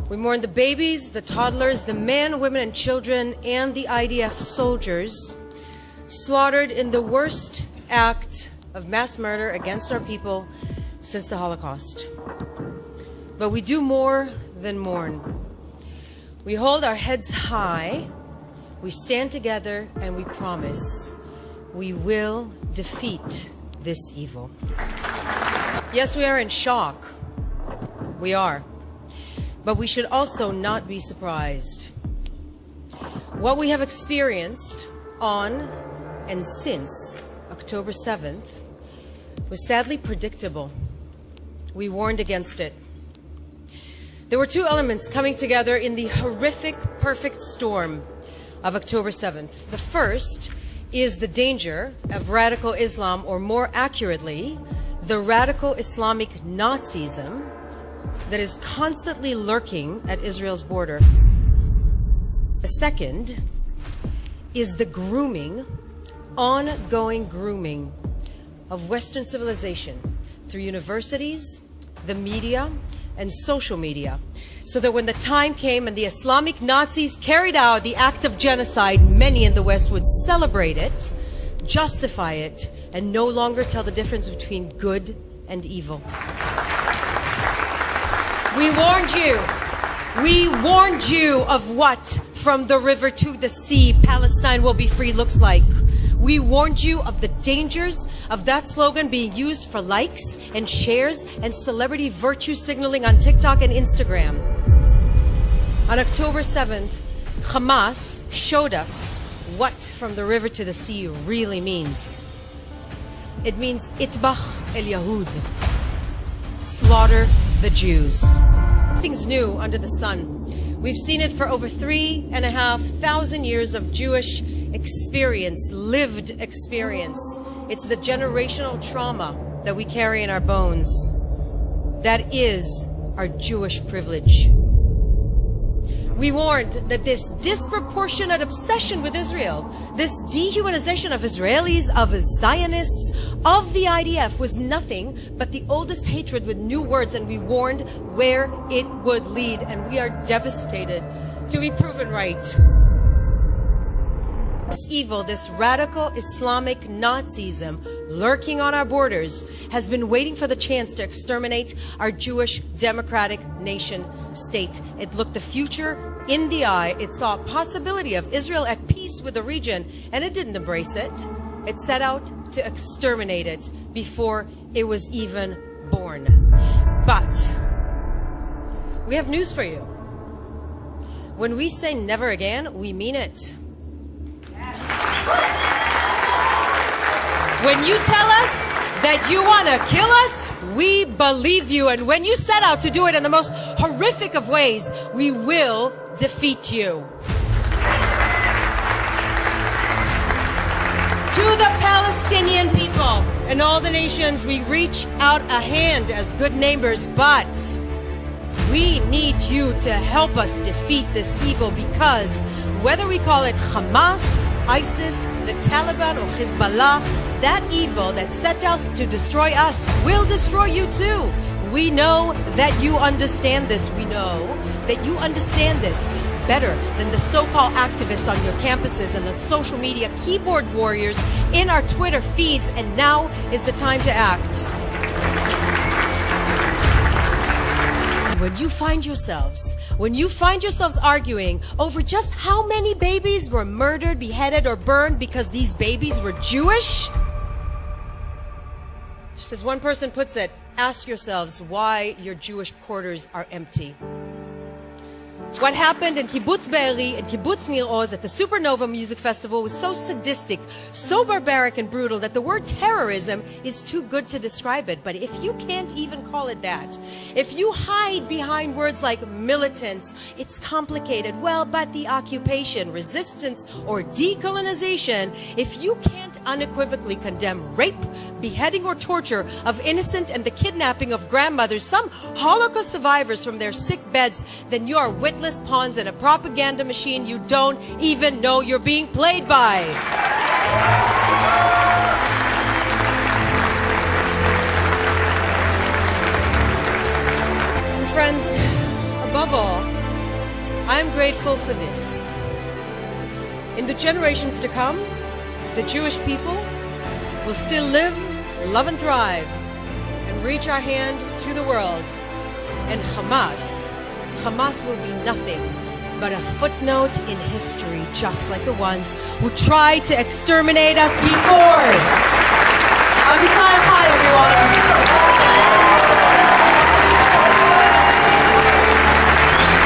We mourn the babies, the toddlers, the men, women, and children, and the IDF soldiers slaughtered in the worst act of mass murder against our people since the Holocaust. But we do more than mourn. We hold our heads high, we stand together, and we promise we will defeat this evil. Yes, we are in shock. We are. But we should also not be surprised. What we have experienced on and since October 7th was sadly predictable. We warned against it. There were two elements coming together in the horrific perfect storm of October 7th. The first is the danger of radical Islam, or more accurately, the radical Islamic Nazism that is constantly lurking at Israel's border. The second is the grooming, ongoing grooming of Western civilization through universities, the media, and social media, so that when the time came and the Islamic Nazis carried out the act of genocide, many in the West would celebrate it, justify it, and no longer tell the difference between good and evil. We warned you. We warned you of what from the river to the sea Palestine will be free looks like. We warned you of the dangers of that slogan being used for likes and shares and celebrity virtue signaling on TikTok and Instagram. On October 7th, Hamas showed us what from the river to the sea really means. It means itbach el Yahud, slaughter the Jews. Nothing's new under the sun. We've seen it for over 3,500 years of Jewish experience, lived experience. It's the generational trauma that we carry in our bones. That is our Jewish privilege. We warned that this disproportionate obsession with Israel, this dehumanization of Israelis, of Zionists, of the IDF was nothing but the oldest hatred with new words, and we warned where it would lead, and we are devastated to be proven right. This evil, this radical Islamic Nazism lurking on our borders has been waiting for the chance to exterminate our Jewish democratic nation state. It looked the future in the eye. It saw a possibility of Israel at peace with the region, and it didn't embrace it. It set out to exterminate it before it was even born. But we have news for you. When we say never again, we mean it. When you tell us that you want to kill us, we believe you. And when you set out to do it in the most horrific of ways, we will defeat you. To the Palestinian people and all the nations, we reach out a hand as good neighbors, but we need you to help us defeat this evil, because whether we call it Hamas, ISIS, the Taliban, or Hezbollah, that evil that set out to destroy us will destroy you too. We know that you understand this. We know that you understand this better than the so-called activists on your campuses and the social media keyboard warriors in our Twitter feeds. And now is the time to act. When you find yourselves arguing over just how many babies were murdered, beheaded, or burned because these babies were Jewish, just as one person puts it, ask yourselves why your Jewish quarters are empty. What happened in Kibbutz Be'eri and Kibbutz Nir Oz at the Supernova Music Festival was so sadistic, so barbaric and brutal that the word terrorism is too good to describe it. But if you can't even call it that, if you hide behind words like militants, it's complicated. Well, but the occupation, resistance, or decolonization, if you can't unequivocally condemn rape, beheading, or torture of innocent and the kidnapping of grandmothers, some Holocaust survivors from their sick beds, then you are witless pawns in a propaganda machine you don't even know you're being played by. And friends, Above all, I am grateful for this. In the generations to come, the Jewish people will still live, love and thrive, and reach our hand to the world. And Hamas will be nothing but a footnote in history, just like the ones who tried to exterminate us before.